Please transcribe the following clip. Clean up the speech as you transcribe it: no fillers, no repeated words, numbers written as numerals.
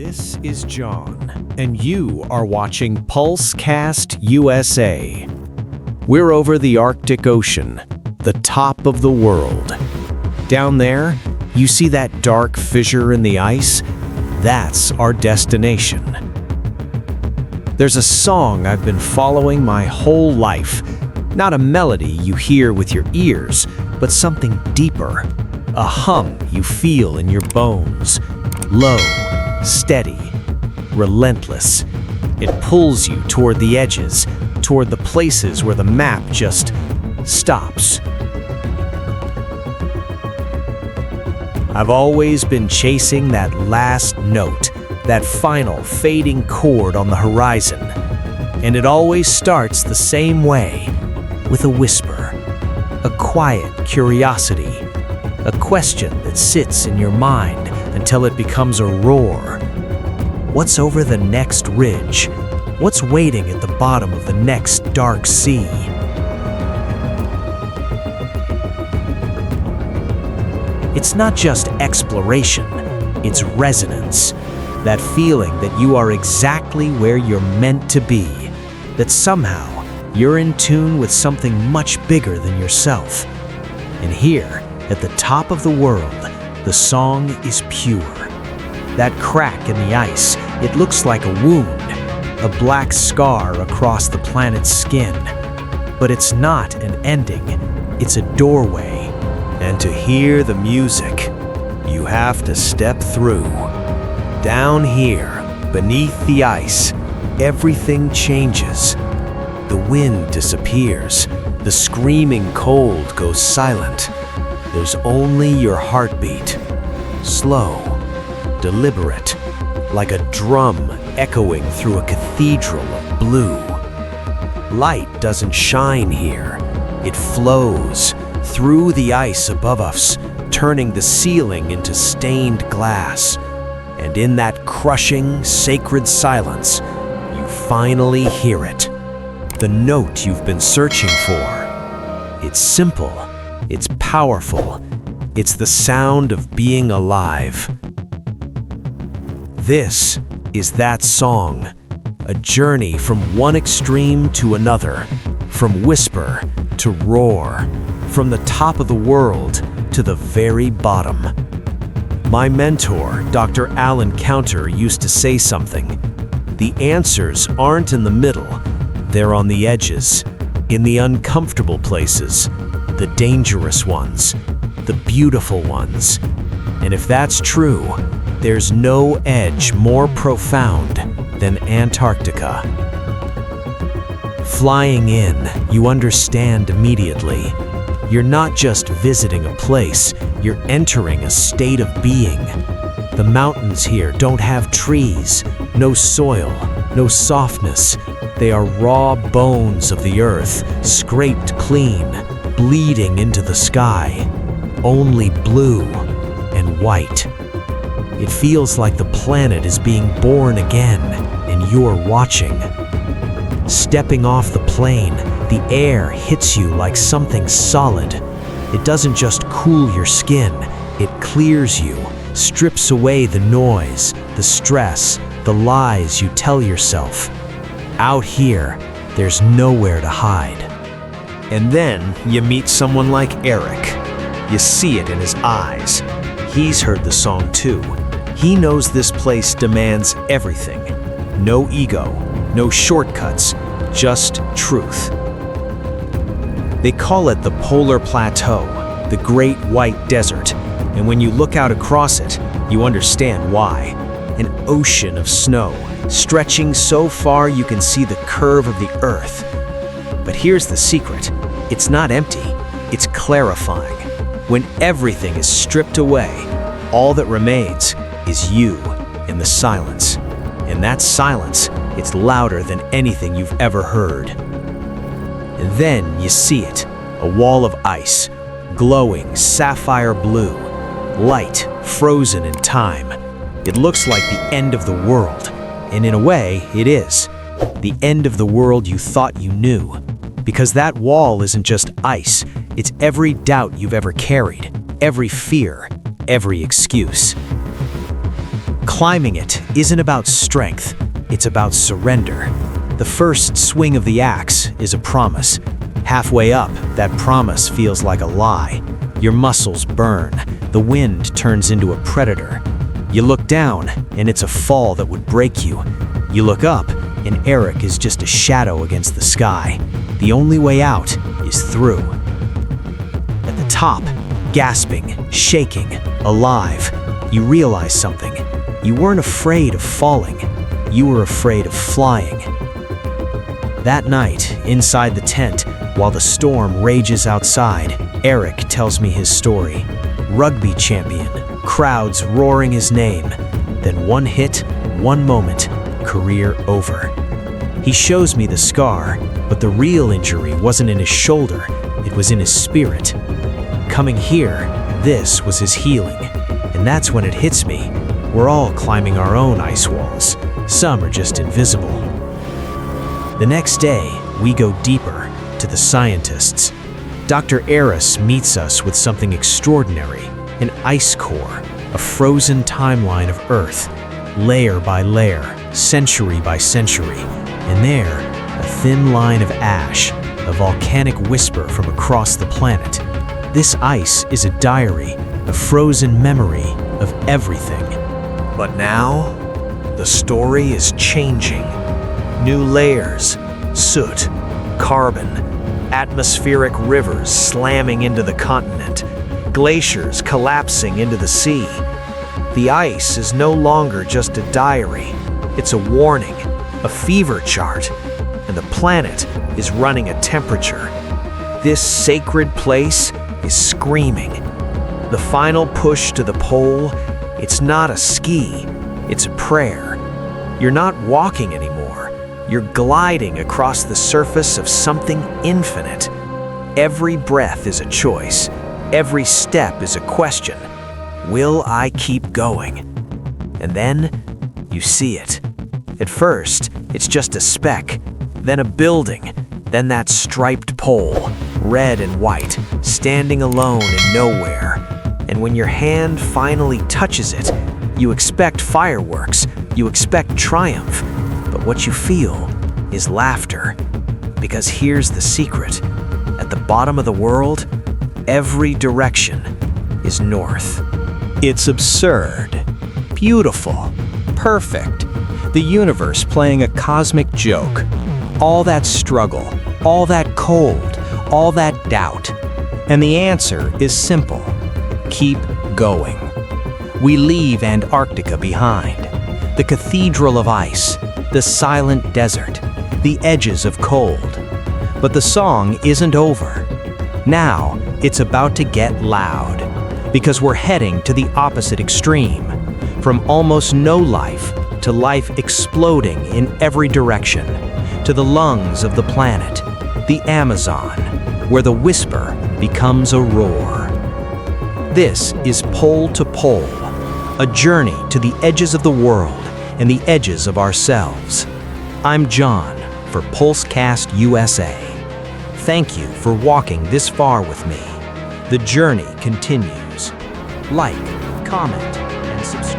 This is John, and you are watching Pulsecast USA. We're over the Arctic Ocean, the top of the world. Down there, you see that dark fissure in the ice? That's our destination. There's a song I've been following my whole life. Not a melody you hear with your ears, but something deeper. A hum you feel in your bones. Low, steady, relentless. It pulls you toward the edges, toward the places where the map just stops. I've always been chasing that last note, that final fading chord on the horizon. And it always starts the same way, with a whisper, a quiet curiosity, a question that sits in your mind until it becomes a roar. What's over the next ridge? What's waiting at the bottom of the next dark sea? It's not just exploration, it's resonance. That feeling that you are exactly where you're meant to be, that somehow you're in tune with something much bigger than yourself. And here, at the top of the world, the song is pure. That crack in the ice, it looks like a wound, a black scar across the planet's skin. But it's not an ending, it's a doorway. And to hear the music, you have to step through. Down here, beneath the ice, everything changes. The wind disappears, the screaming cold goes silent. There's only your heartbeat, slow, deliberate, like a drum echoing through a cathedral of blue. Light doesn't shine here, it flows through the ice above us, turning the ceiling into stained glass. And in that crushing, sacred silence, you finally hear it. The note you've been searching for. It's simple. It's powerful. It's the sound of being alive. This is that song, a journey from one extreme to another, from whisper to roar, from the top of the world to the very bottom. My mentor, Dr. Alan Counter, used to say something. The answers aren't in the middle, they're on the edges, in the uncomfortable places, the dangerous ones, the beautiful ones. And if that's true, there's no edge more profound than Antarctica. Flying in, you understand immediately. You're not just visiting a place, you're entering a state of being. The mountains here don't have trees, no soil, no softness. They are raw bones of the earth, scraped clean, bleeding into the sky, only blue and white. It feels like the planet is being born again, and you're watching. Stepping off the plane, the air hits you like something solid. It doesn't just cool your skin, it clears you, strips away the noise, the stress, the lies you tell yourself. Out here, there's nowhere to hide. And then you meet someone like Eric. You see it in his eyes. He's heard the song too. He knows this place demands everything. No ego, no shortcuts, just truth. They call it the Polar Plateau, the Great White Desert. And when you look out across it, you understand why. An ocean of snow, stretching so far you can see the curve of the earth. But here's the secret. It's not empty, it's clarifying. When everything is stripped away, all that remains is you in the silence. And that silence, it's louder than anything you've ever heard. And then you see it, a wall of ice, glowing sapphire blue, light frozen in time. It looks like the end of the world, and in a way, it is. The end of the world you thought you knew. Because that wall isn't just ice, it's every doubt you've ever carried, every fear, every excuse. Climbing it isn't about strength, it's about surrender. The first swing of the axe is a promise. Halfway up, that promise feels like a lie. Your muscles burn, the wind turns into a predator. You look down, and it's a fall that would break you. You look up, and Eric is just a shadow against the sky. The only way out is through. At the top, gasping, shaking, alive, you realize something. You weren't afraid of falling. You were afraid of flying. That night, inside the tent, while the storm rages outside, Eric tells me his story. Rugby champion, crowds roaring his name. Then one hit, one moment, career over. He shows me the scar, but the real injury wasn't in his shoulder, it was in his spirit. Coming here, this was his healing. And that's when it hits me. We're all climbing our own ice walls. Some are just invisible. The next day, we go deeper, to the scientists. Dr. Aris meets us with something extraordinary, an ice core, a frozen timeline of Earth, layer by layer, century by century, and there, a thin line of ash, a volcanic whisper from across the planet. This ice is a diary, a frozen memory of everything. But now, the story is changing. New layers, soot, carbon, atmospheric rivers slamming into the continent, glaciers collapsing into the sea. The ice is no longer just a diary. It's a warning, a fever chart, and the planet is running a temperature. This sacred place is screaming. The final push to the pole, it's not a ski, it's a prayer. You're not walking anymore. You're gliding across the surface of something infinite. Every breath is a choice. Every step is a question. Will I keep going? And then you see it. At first, it's just a speck, then a building, then that striped pole, red and white, standing alone in nowhere. And when your hand finally touches it, you expect fireworks, you expect triumph, but what you feel is laughter. Because here's the secret. At the bottom of the world, every direction is north. It's absurd, beautiful, perfect. The universe playing a cosmic joke. All that struggle, all that cold, all that doubt. And the answer is simple. Keep going. We leave Antarctica behind. The cathedral of ice, the silent desert, the edges of cold. But the song isn't over. Now it's about to get loud, because we're heading to the opposite extreme, from almost no life to life exploding in every direction, to the lungs of the planet, the Amazon, where the whisper becomes a roar. This is Pole to Pole, a journey to the edges of the world and the edges of ourselves. I'm John for Pulsecast USA. Thank you for walking this far with me. The journey continues. Like, comment, and subscribe.